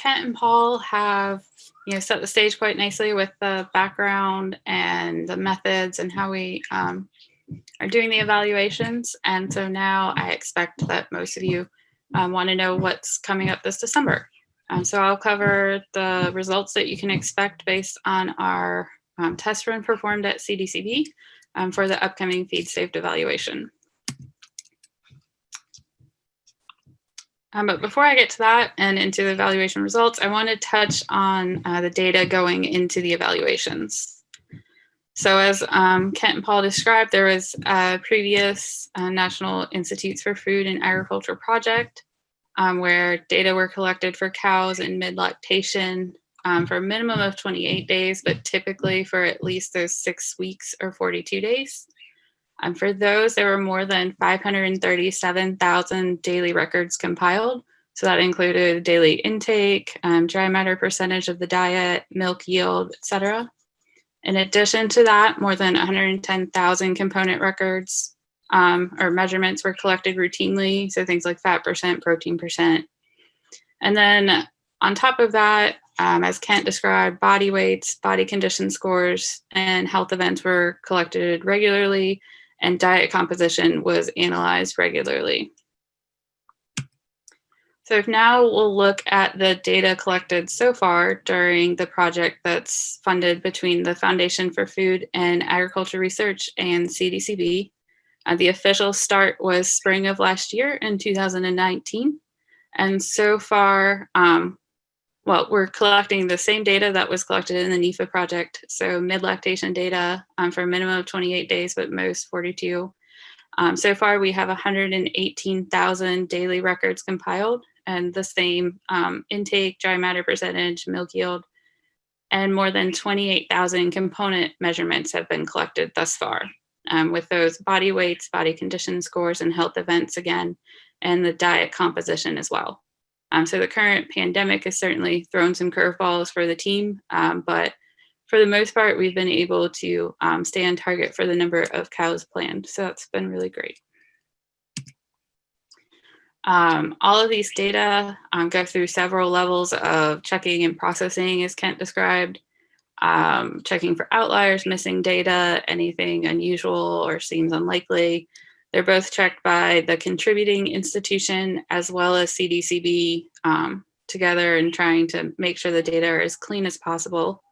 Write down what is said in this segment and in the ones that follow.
Kent and Paul have set the stage quite nicely with the background and the methods and how we are doing the evaluations. And so now I expect that most of you want to know what's coming up this December. So I'll cover the results that you can expect based on our test run performed at CDCB for the upcoming feed safety evaluation. But before I get to that and into the evaluation results, I want to touch on the data going into the evaluations. So as Kent and Paul described, there was a previous National Institutes for Food and Agriculture project where data were collected for cows in mid-lactation for a minimum of 28 days, but typically for at least those 6 weeks or 42 days. For those, there were more than 537,000 daily records compiled. So that included daily intake, dry matter percentage of the diet, milk yield, etc. In addition to that, more than 110,000 component records or measurements were collected routinely. So things like fat percent, protein percent. And then on top of that, as Kent described, body weights, body condition scores, and health events were collected regularly, and diet composition was analyzed regularly. So if now we'll look at the data collected so far during the project that's funded between the Foundation for Food and Agriculture Research and CDCB. The official start was spring of last year in 2019. And so far, we're collecting the same data that was collected in the NIFA project. So mid-lactation data for a minimum of 28 days, but most 42. So far, we have 118,000 daily records compiled and the same intake, dry matter percentage, milk yield, and more than 28,000 component measurements have been collected thus far with those body weights, body condition scores, and health events again, and the diet composition as well. So the current pandemic has certainly thrown some curveballs for the team, but for the most part, we've been able to stay on target for the number of cows planned. So that's been really great. All of these data go through several levels of checking and processing, as Kent described, checking for outliers, missing data, anything unusual or seems unlikely. They're both checked by the contributing institution as well as CDCB together and trying to make sure the data are as clean as possible.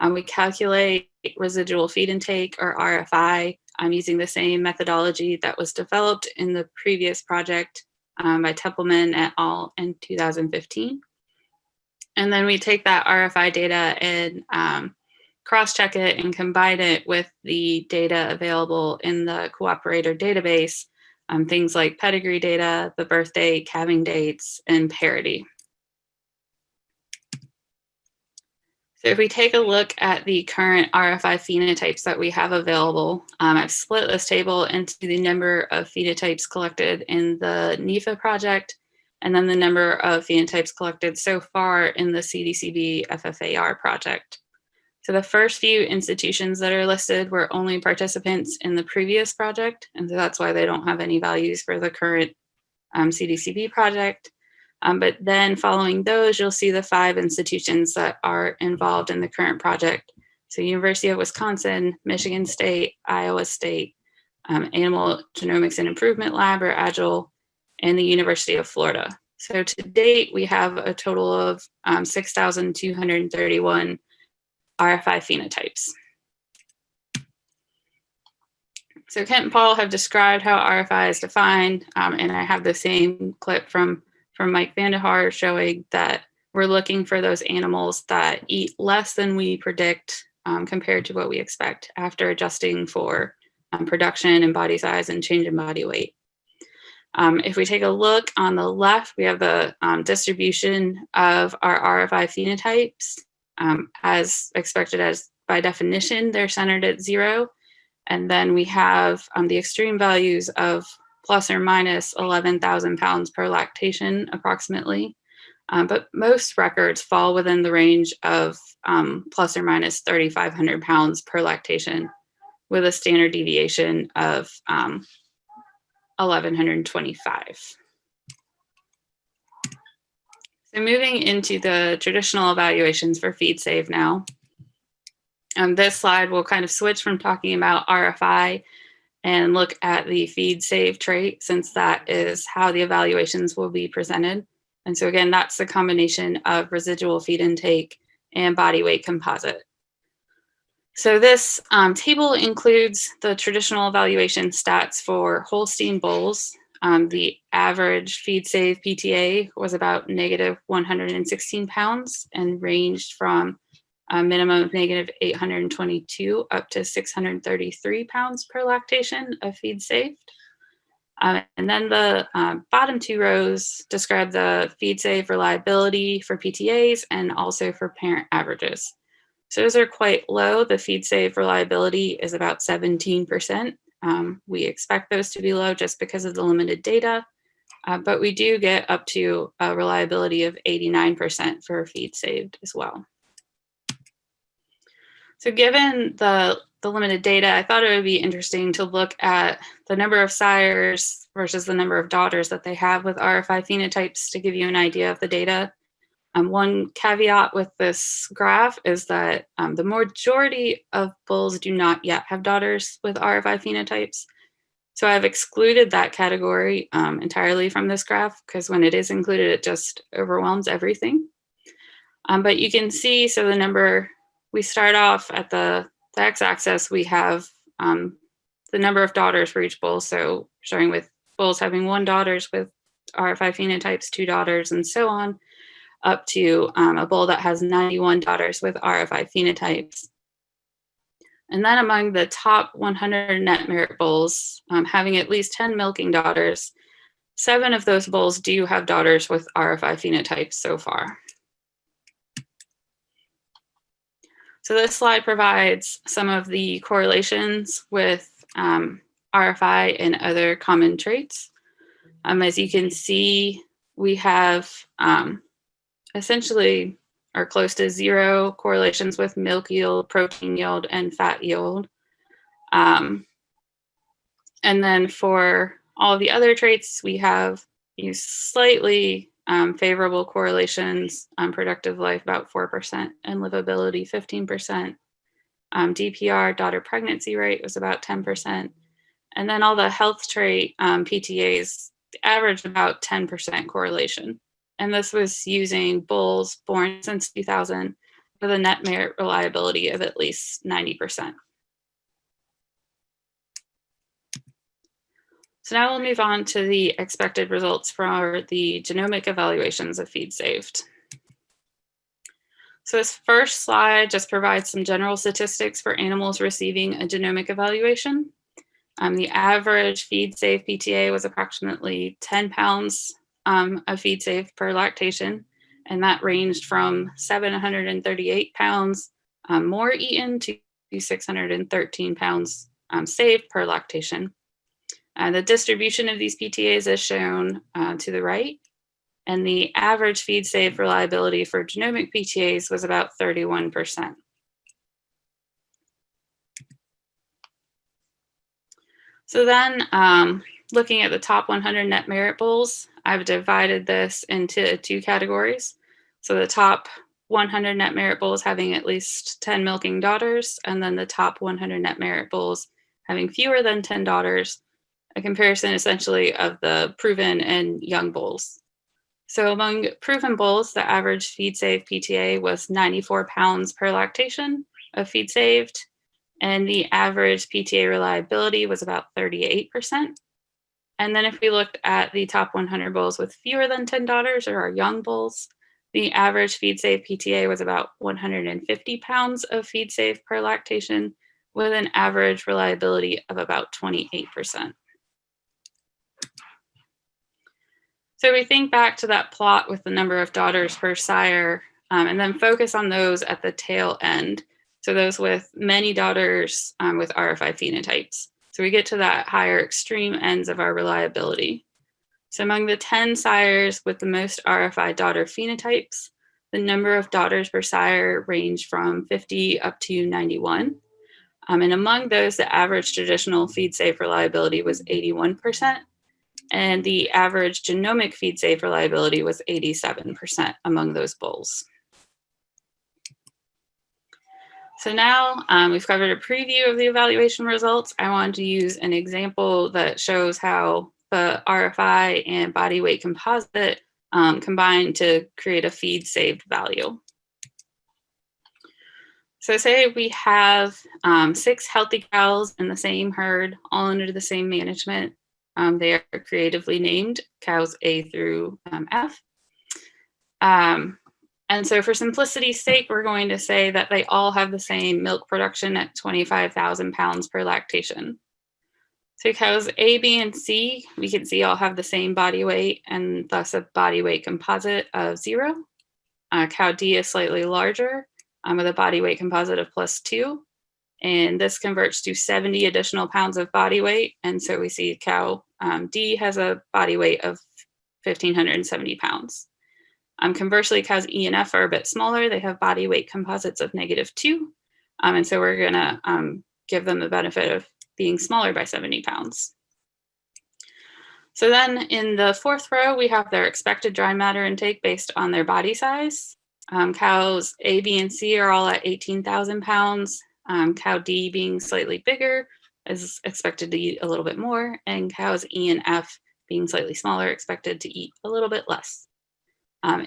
We calculate residual feed intake or RFI using the same methodology that was developed in the previous project by Templeman et al. In 2015. And then we take that RFI data and cross-check it and combine it with the data available in the cooperator database, things like pedigree data, the birth date, calving dates, and parity. So if we take a look at the current RFI phenotypes that we have available, I've split this table into the number of phenotypes collected in the NIFA project, and then the number of phenotypes collected so far in the CDCB FFAR project. So the first few institutions that are listed were only participants in the previous project, and so that's why they don't have any values for the current CDCB project. But then following those, you'll see the 5 institutions that are involved in the current project. So University of Wisconsin, Michigan State, Iowa State, Animal Genomics and Improvement Lab or AGIL, and the University of Florida. So to date, we have a total of 6,231 RFI phenotypes. So Kent and Paul have described how RFI is defined, and I have the same clip from Mike Vandehar showing that we're looking for those animals that eat less than we predict compared to what we expect after adjusting for production and body size and change in body weight. If we take a look on the left, we have the distribution of our RFI phenotypes. As expected, as by definition, they're centered at 0. And then we have the extreme values of plus or minus 11,000 pounds per lactation approximately. But most records fall within the range of plus or minus 3,500 pounds per lactation with a standard deviation of 1,125. So moving into the traditional evaluations for feed-save now. This slide will kind of switch from talking about RFI and look at the feed-save trait, since that is how the evaluations will be presented. And so again, that's the combination of residual feed intake and body weight composite. So this table includes the traditional evaluation stats for Holstein bulls. The average feed-save PTA was about negative 116 pounds and ranged from a minimum of negative 822 up to 633 pounds per lactation of feed saved. And then the bottom two rows describe the feed save reliability for PTAs and also for parent averages. So those are quite low. The feed save reliability is about 17%. We expect those to be low just because of the limited data, but we do get up to a reliability of 89% for feed saved as well. So given the limited data, I thought it would be interesting to look at the number of sires versus the number of daughters that they have with RFI phenotypes to give you an idea of the data. One caveat with this graph is that the majority of bulls do not yet have daughters with RFI phenotypes. So I've excluded that category entirely from this graph, because when it is included, it just overwhelms everything. But you can see, so the number, we start off at the x-axis, we have the number of daughters for each bull. So starting with bulls having 1 daughter with RFI phenotypes, 2 daughters, and so on, up to a bull that has 91 daughters with RFI phenotypes. And then among the top 100 net merit bulls having at least 10 milking daughters, 7 of those bulls do have daughters with RFI phenotypes so far. So this slide provides some of the correlations with RFI and other common traits. As you can see, we have essentially are close to 0 correlations with milk yield, protein yield, and fat yield. And then for all of the other traits, we have slightly favorable correlations on productive life, about 4%, and livability, 15%. DPR, daughter pregnancy rate, was about 10%. And then all the health trait PTAs averaged about 10% correlation. And this was using bulls born since 2000 with a net merit reliability of at least 90%. So now we'll move on to the expected results for the genomic evaluations of feed saved. So this first slide just provides some general statistics for animals receiving a genomic evaluation. The average feed save PTA was approximately 10 pounds of feed saved per lactation, and that ranged from 738 pounds more eaten to 613 pounds saved per lactation. The distribution of these PTAs is shown to the right, and the average feed save reliability for genomic PTAs was about 31%. So then, looking at the top 100 net merit bulls, I've divided this into 2 categories. So the top 100 net merit bulls having at least 10 milking daughters, and then the top 100 net merit bulls having fewer than 10 daughters, a comparison essentially of the proven and young bulls. So among proven bulls, the average feed save PTA was 94 pounds per lactation of feed saved, and the average PTA reliability was about 38%. And then if we looked at the top 100 bulls with fewer than 10 daughters, or our young bulls, the average feed save PTA was about 150 pounds of feed save per lactation, with an average reliability of about 28%. So we think back to that plot with the number of daughters per sire, and then focus on those at the tail end. So those with many daughters with RFI phenotypes. So we get to that higher extreme ends of our reliability. So among the 10 sires with the most RFI daughter phenotypes, the number of daughters per sire ranged from 50 up to 91. And among those, the average traditional feed save reliability was 81%. and the average genomic feed safe reliability was 87% among those bulls. So now we've covered a preview of the evaluation results. I wanted to use an example that shows how the RFI and body weight composite combine to create a feed saved value. So say we have 6 healthy cows in the same herd, all under the same management. They are creatively named cows A through F. And so for simplicity's sake, we're going to say that they all have the same milk production at 25,000 pounds per lactation. So cows A, B, and C, we can see all have the same body weight and thus a body weight composite of 0. Cow D is slightly larger with a body weight composite of +2. And this converts to 70 additional pounds of body weight. And so we see cow D has a body weight of 1,570 pounds. Conversely, cows E and F are a bit smaller. They have body weight composites of -2. And so we're going to give them the benefit of being smaller by 70 pounds. So then in the 4th row, we have their expected dry matter intake based on their body size. Cows A, B, and C are all at 18,000 pounds. Cow D being slightly bigger is expected to eat a little bit more, and cows E and F being slightly smaller expected to eat a little bit less.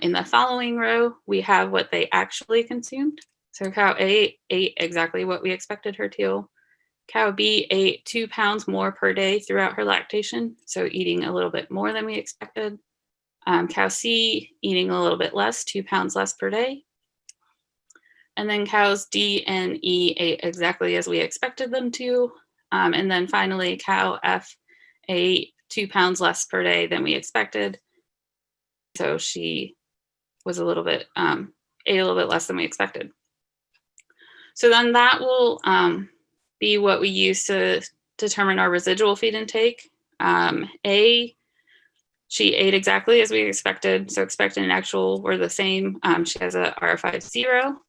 In the following row, we have what they actually consumed. So cow A ate exactly what we expected her to. Cow B ate 2 pounds more per day throughout her lactation, so eating a little bit more than we expected. Cow C eating a little bit less, 2 pounds less per day. And then cows D and E ate exactly as we expected them to. And then finally, cow F ate 2 pounds less per day than we expected. So she was ate a little bit less than we expected. So then that will be what we use to determine our residual feed intake. A, she ate exactly as we expected. So expected and actual were the same. She has a RFI of 0.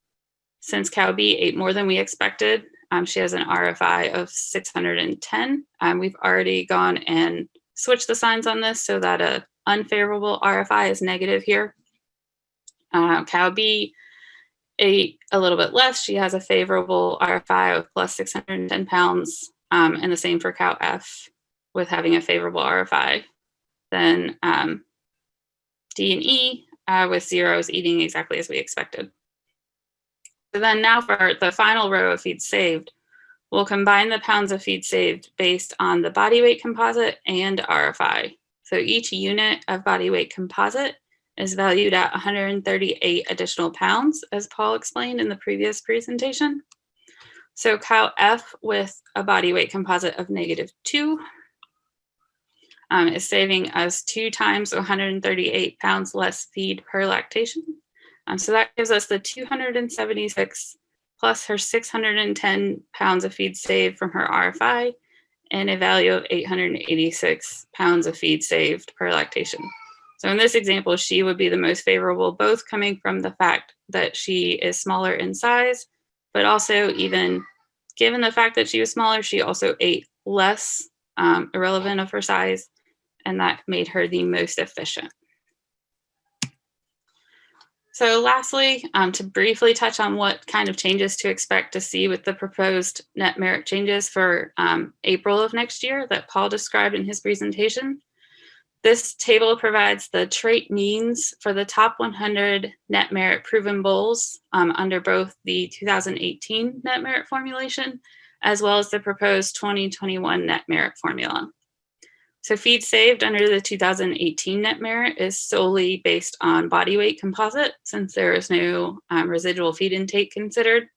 Since cow B ate more than we expected, she has an RFI of 610. We've already gone and switched the signs on this so that a unfavorable RFI is negative here. Cow B ate a little bit less. She has a favorable RFI of plus 610 pounds, and the same for cow F with having a favorable RFI. Then D and E with 0 is eating exactly as we expected. So then now for the final row of feed saved, we'll combine the pounds of feed saved based on the body weight composite and RFI. So each unit of body weight composite is valued at 138 additional pounds, as Paul explained in the previous presentation. So cow F with a body weight composite of -2 is saving us 2 times 138 pounds less feed per lactation. So that gives us the 276 plus her 610 pounds of feed saved from her RFI, and a value of 886 pounds of feed saved per lactation. So in this example, she would be the most favorable, both coming from the fact that she is smaller in size, but also even given the fact that she was smaller, she also ate less, irrelevant of her size, and that made her the most efficient. So lastly, to briefly touch on what kind of changes to expect to see with the proposed net merit changes for April of next year that Paul described in his presentation. This table provides the trait means for the top 100 net merit proven bulls under both the 2018 net merit formulation, as well as the proposed 2021 net merit formula. So feed saved under the 2018 net merit is solely based on body weight composite, since there is no residual feed intake considered.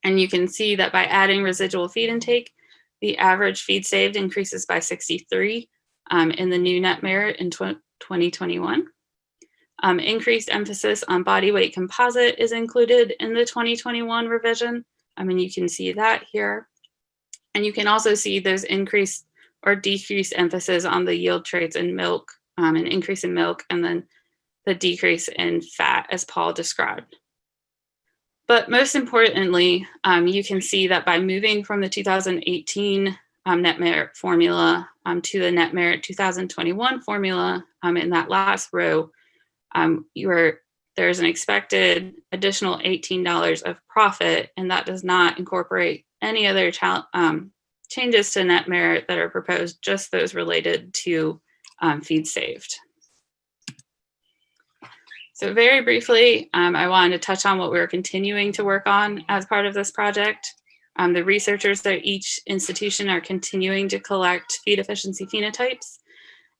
And you can see that by adding residual feed intake, the average feed saved increases by 63 in the new net merit in 2021. Increased emphasis on body weight composite is included in the 2021 revision. And you can see that here. And you can also see those increased or decreased emphasis on the yield traits in milk, an increase in milk, and then the decrease in fat, as Paul described. But most importantly, you can see that by moving from the 2018 net merit formula to the net merit 2021 formula. In that last row, there's an expected additional $18 of profit, and that does not incorporate any other changes to net merit that are proposed, just those related to feed saved. So very briefly, I wanted to touch on what we're continuing to work on as part of this project. The researchers at each institution are continuing to collect feed efficiency phenotypes,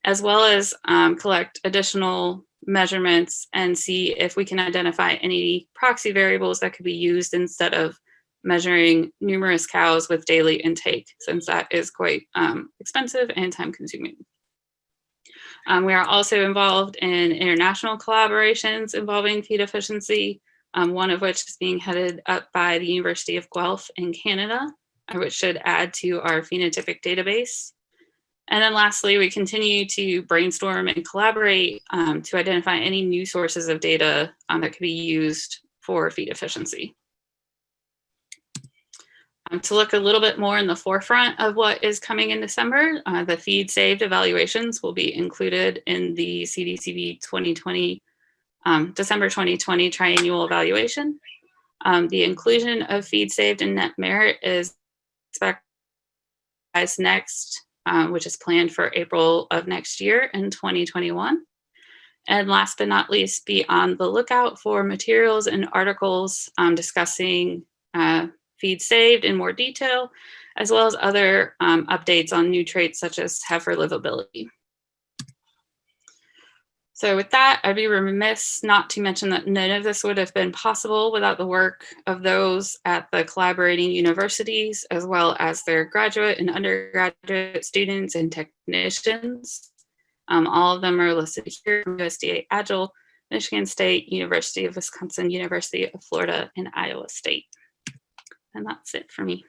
as well as collect additional measurements and see if we can identify any proxy variables that could be used instead of measuring numerous cows with daily intake, since that is quite expensive and time consuming. We are also involved in international collaborations involving feed efficiency, one of which is being headed up by the University of Guelph in Canada, which should add to our phenotypic database. And then lastly, we continue to brainstorm and collaborate to identify any new sources of data that could be used for feed efficiency. To look a little bit more in the forefront of what is coming in December, the feed saved evaluations will be included in the CDCB 2020, December 2020 triennial evaluation. The inclusion of feed saved in net merit is expected next, which is planned for April of next year in 2021. And last but not least, be on the lookout for materials and articles discussing feed saved in more detail, as well as other updates on new traits such as heifer livability. So with that, I'd be remiss not to mention that none of this would have been possible without the work of those at the collaborating universities, as well as their graduate and undergraduate students and technicians. All of them are listed here from USDA AGIL, Michigan State, University of Wisconsin, University of Florida, and Iowa State. And that's it for me.